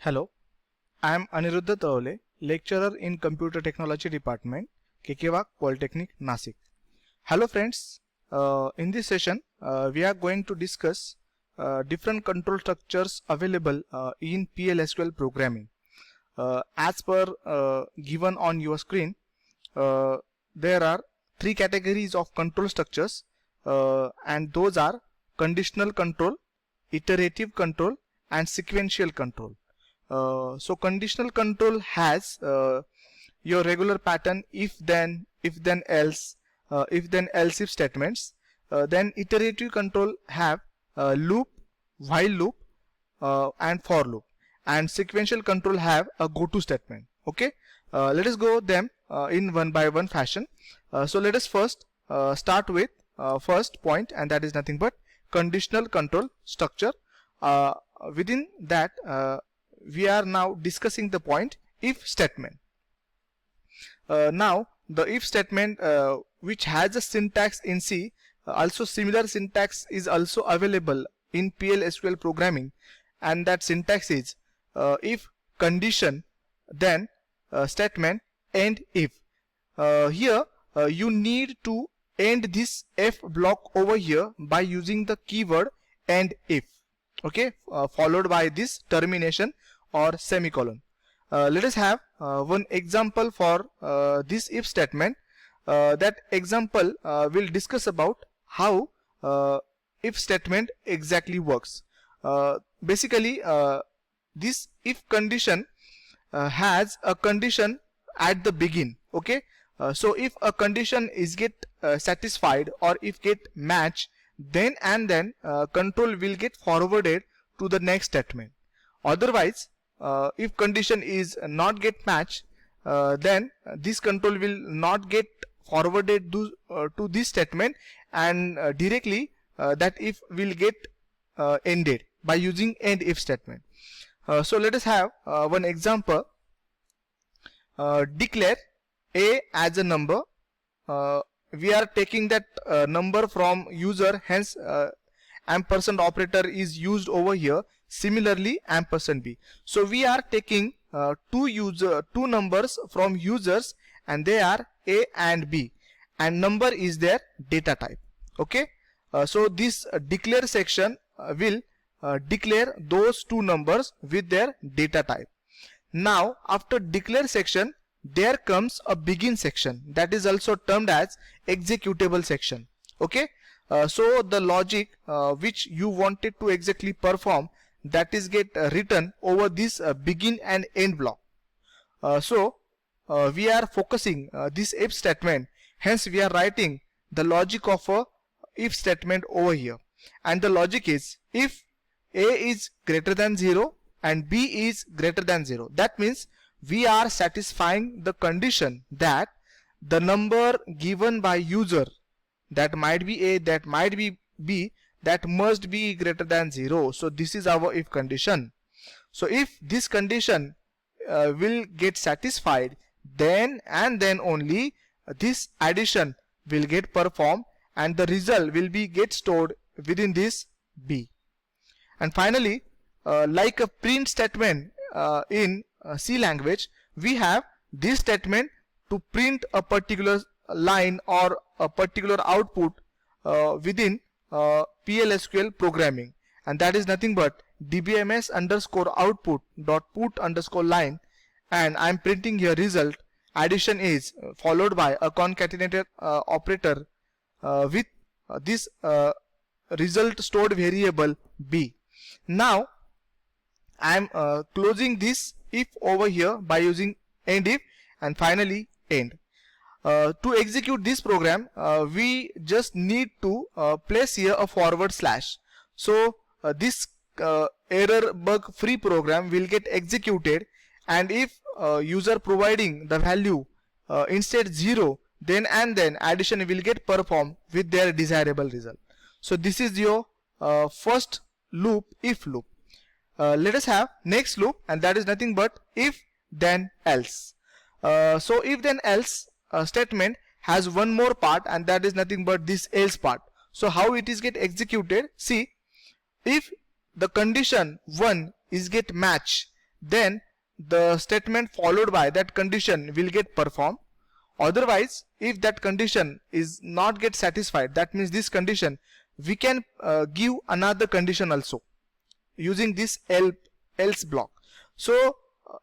Hello, I am Aniruddha Tawale, lecturer in Computer Technology Department, Kekewak Polytechnic, Nasik. Hello friends, in this session we are going to discuss different control structures available in PLSQL programming. As per given on your screen, there are three categories of control structures and those are conditional control, iterative control and sequential control. So conditional control has your regular pattern if then else, if then else if statements. Then iterative control have loop, while loop and for loop, and sequential control have a go to statement. Okay, let us go them in one by one fashion. So let us first start with first point, and that is nothing but conditional control structure. Within that we are now discussing the point if statement. Now the if statement which has a syntax in C, also similar syntax is also available in PLSQL programming, and that syntax is if condition then statement and if. Here you need to end this F block over here by using the keyword and if. Okay, followed by this termination or semicolon. Let us have one example for this if statement. That example will discuss about how if statement exactly works. Basically this if condition has a condition at the begin. Okay, so if a condition is get satisfied or if get match, then and then control will get forwarded to the next statement. Otherwise if condition is not get match, then this control will not get forwarded to this statement, and directly that if will get ended by using end if statement. So let us have one example. Declare a as a number. We are taking that number from user, hence ampersand operator is used over here. Similarly ampersand b. So we are taking two numbers from users, and they are a and b, and number is their data type. Okay, so this declare section will declare those two numbers with their data type. Now after declare section there comes a begin section, that is also termed as executable section. Okay, so the logic which you wanted to exactly perform, that is get written over this begin and end block. So we are focusing this if statement, hence we are writing the logic of a if statement over here, and the logic is if a is greater than 0 and b is greater than 0, that means we are satisfying the condition that the number given by user, that might be a, that might be b, that must be greater than 0. So this is our if condition. So if this condition will get satisfied, then and then only this addition will get performed, and the result will be get stored within this b. And finally like a print statement in C language, we have this statement to print a particular line or a particular output within PLSQL programming, and that is nothing but dbms underscore output dot put underscore line, and I am printing here result. Addition is followed by a concatenated operator with this result stored variable b. Now I am closing this if over here by using end if, and finally end. To execute this program we just need to place here a forward slash. So this error bug free program will get executed, and if user providing the value instead 0, then and then addition will get performed with their desirable result. So this is your first loop, if loop. Let us have next loop, and that is nothing but if then else. So if then else statement has one more part, and that is nothing but this else part. So how it is get executed? See, if the condition 1 is get match, then the statement followed by that condition will get performed. Otherwise, if that condition is not get satisfied, that means this condition, we can give another condition also using this else block. So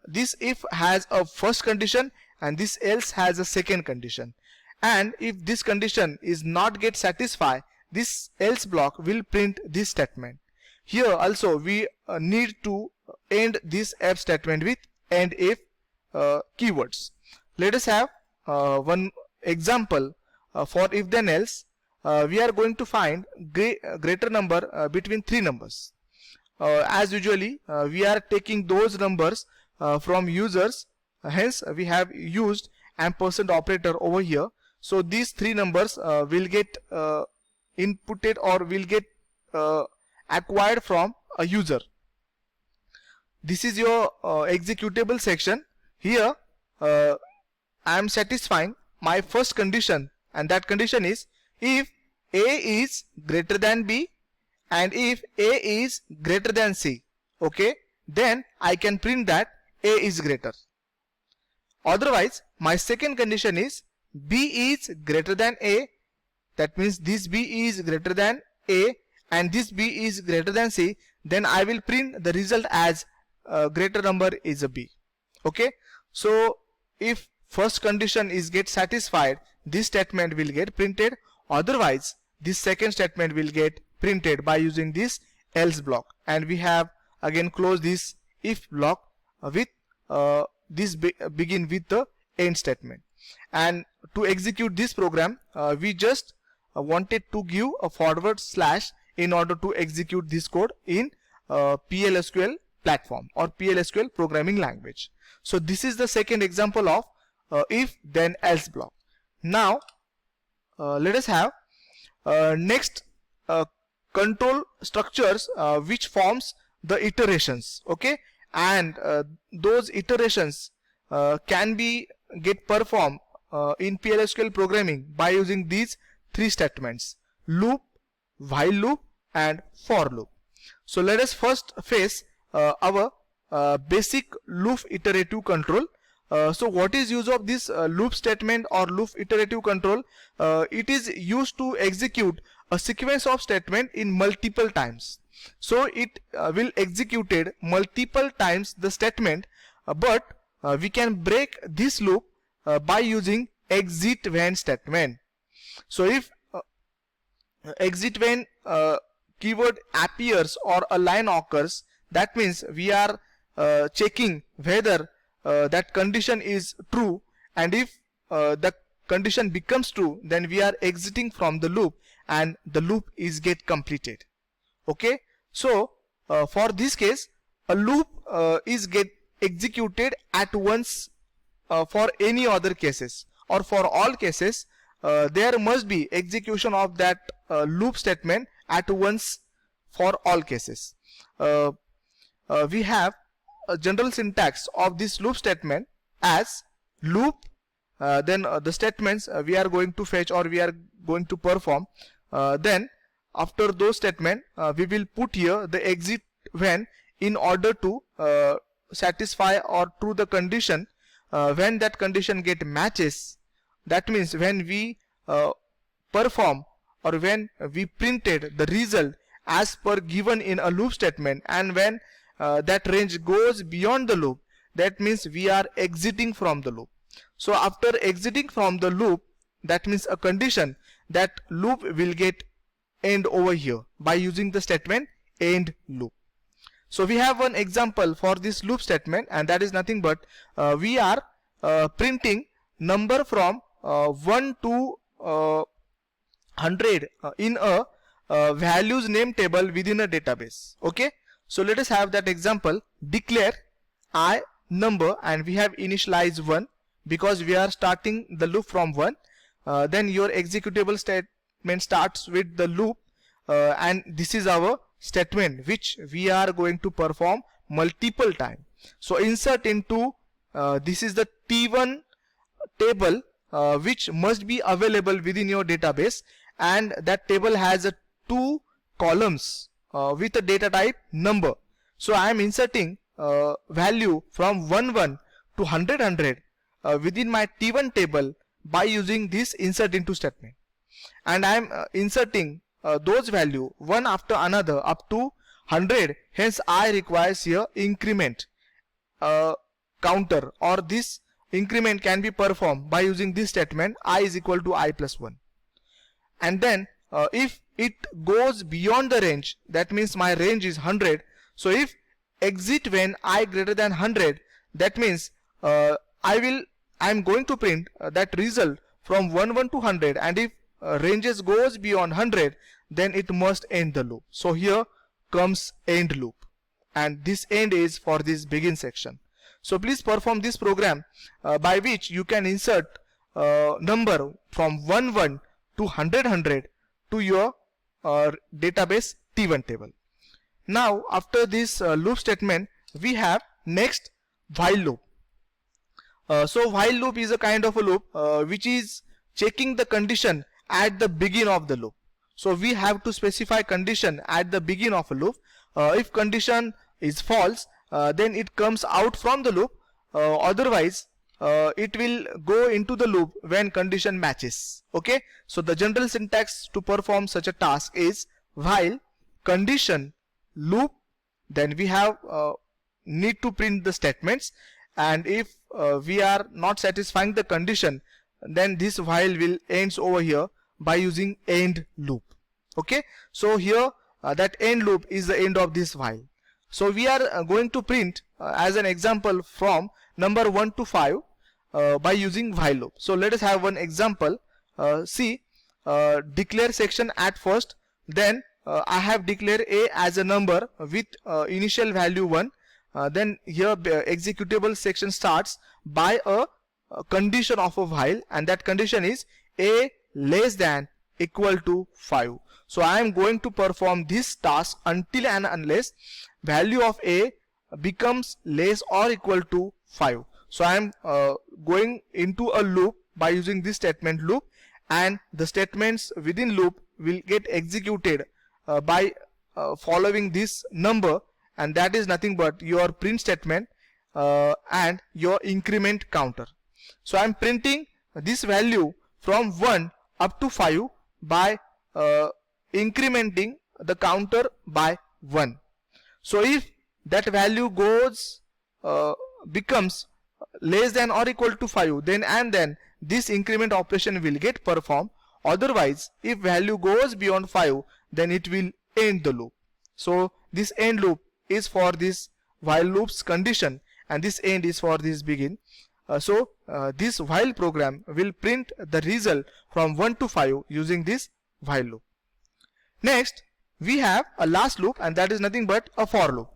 this if has a first condition and this else has a second condition, and if this condition is not get satisfied, this else block will print this statement. Here also we need to end this if statement with and if keywords. Let us have one example for if then else. We are going to find greater number between three numbers. As usually we are taking those numbers from users, hence we have used ampersand operator over here. So these three numbers will get inputted or will get acquired from a user. This is your executable section. Here I am satisfying my first condition, and that condition is if A is greater than B and if A is greater than C, okay, then I can print that A is greater. Otherwise, my second condition is B is greater than A, that means this B is greater than A and this B is greater than C, then I will print the result as greater number is a B. Okay, so if first condition is get satisfied, this statement will get printed. Otherwise, this second statement will get printed by using this else block, and we have again closed this if block with this begin with the end statement. And to execute this program, we just wanted to give a forward slash in order to execute this code in PLSQL platform or PLSQL programming language. So this is the second example of if then else block. Now let us have next control structures which forms the iterations, okay, and those iterations can be get performed in PLSQL programming by using these three statements: loop, while loop and for loop. So let us first face our basic loop iterative control. So what is use of this loop statement or loop iterative control? It is used to execute a sequence of statement in multiple times. So it will executed multiple times the statement, but we can break this loop by using exit when statement. So if exit when keyword appears or a line occurs, that means we are checking whether that condition is true, and if the condition becomes true, then we are exiting from the loop and the loop is get completed. Okay, so for this case a loop is get executed at once for any other cases, or for all cases there must be execution of that loop statement at once for all cases. We have a general syntax of this loop statement as loop, then the statements we are going to fetch or we are going to perform, then after those statements we will put here the exit when in order to satisfy or true the condition. When that condition get matches, that means when we perform or when we printed the result as per given in a loop statement, and when that range goes beyond the loop, that means we are exiting from the loop. So after exiting from the loop, that means a condition, that loop will get end over here by using the statement end loop. So we have one example for this loop statement, and that is nothing but we are printing number from 1 to 100 in a values name table within a database. Okay, so let us have that example. Declare I number, and we have initialized 1 because we are starting the loop from 1. Then your executable statement starts with the loop, and this is our statement which we are going to perform multiple times. So insert into this is the T1 table which must be available within your database, and that table has a 2 columns with a data type number. So I am inserting value from 1 1 to 100 within my T1 table by using this insert into statement, and I am inserting those value one after another up to 100. Hence I requires here increment counter, or this increment can be performed by using this statement I is equal to I plus 1. And then if it goes beyond the range, that means my range is 100. So if exit when I greater than 100, that means I am going to print that result from 1 1 to 100, and if ranges goes beyond 100, then it must end the loop. So here comes end loop, and this end is for this begin section. So please perform this program by which you can insert number from 1 1 to 100 to your database T1 table. Now after this loop statement, we have next while loop. So while loop is a kind of a loop which is checking the condition at the beginning of the loop. So we have to specify condition at the beginning of a loop. If condition is false, then it comes out from the loop. Otherwise it will go into the loop when condition matches. Okay, so the general syntax to perform such a task is while condition loop, then we have need to print the statements, and if we are not satisfying the condition, then this while will ends over here by using end loop. Okay, so here that end loop is the end of this while. So we are going to print as an example from number 1 to 5 by using while loop. So let us have one example. See, declare section at first, then I have declared a as a number with initial value 1. Then here executable section starts by a condition of a while, and that condition is a less than equal to 5. So I am going to perform this task until and unless value of a becomes less or equal to 5. So I am going into a loop by using this statement loop, and the statements within loop will get executed by following this number, and that is nothing but your print statement and your increment counter. So I am printing this value from 1 up to 5 by incrementing the counter by 1. So if that value goes becomes less than or equal to 5, then this increment operation will get performed. Otherwise, if value goes beyond 5, then it will end the loop. So this end loop is for this while loops condition, and this end is for this begin. So this while program will print the result from 1 to 5 using this while loop. Next we have a last loop, and that is nothing but a for loop.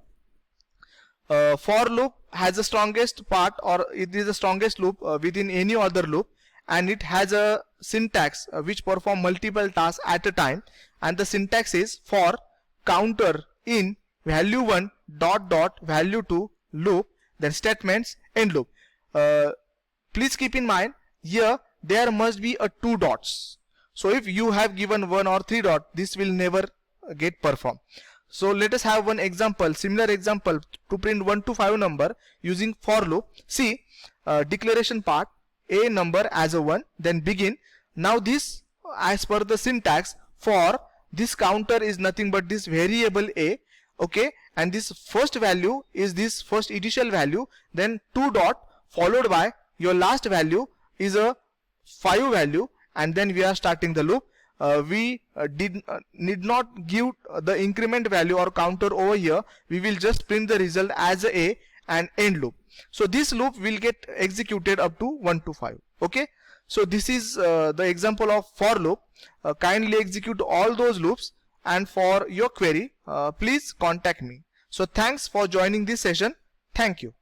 For loop has the strongest part, or it is the strongest loop within any other loop, and it has a syntax which perform multiple tasks at a time, and the syntax is for counter in value 1 dot dot value 2 loop, then statements end loop. Please keep in mind here there must be a 2 dots. So if you have given 1 or 3 dot, this will never get performed. So let us have one example, similar example to print 1 to 5 number using for loop. See, declaration part, a number as a 1, then begin. Now this, as per the syntax, for this counter is nothing but this variable a, okay, and this first value is this first initial value, then 2 dot followed by your last value is a 5 value, and then we are starting the loop. We need not give the increment value or counter over here. We will just print the result as a and end loop. So this loop will get executed up to 1 to 5. Okay, so this is the example of for loop. Kindly execute all those loops, and for your query please contact me. So thanks for joining this session. Thank you.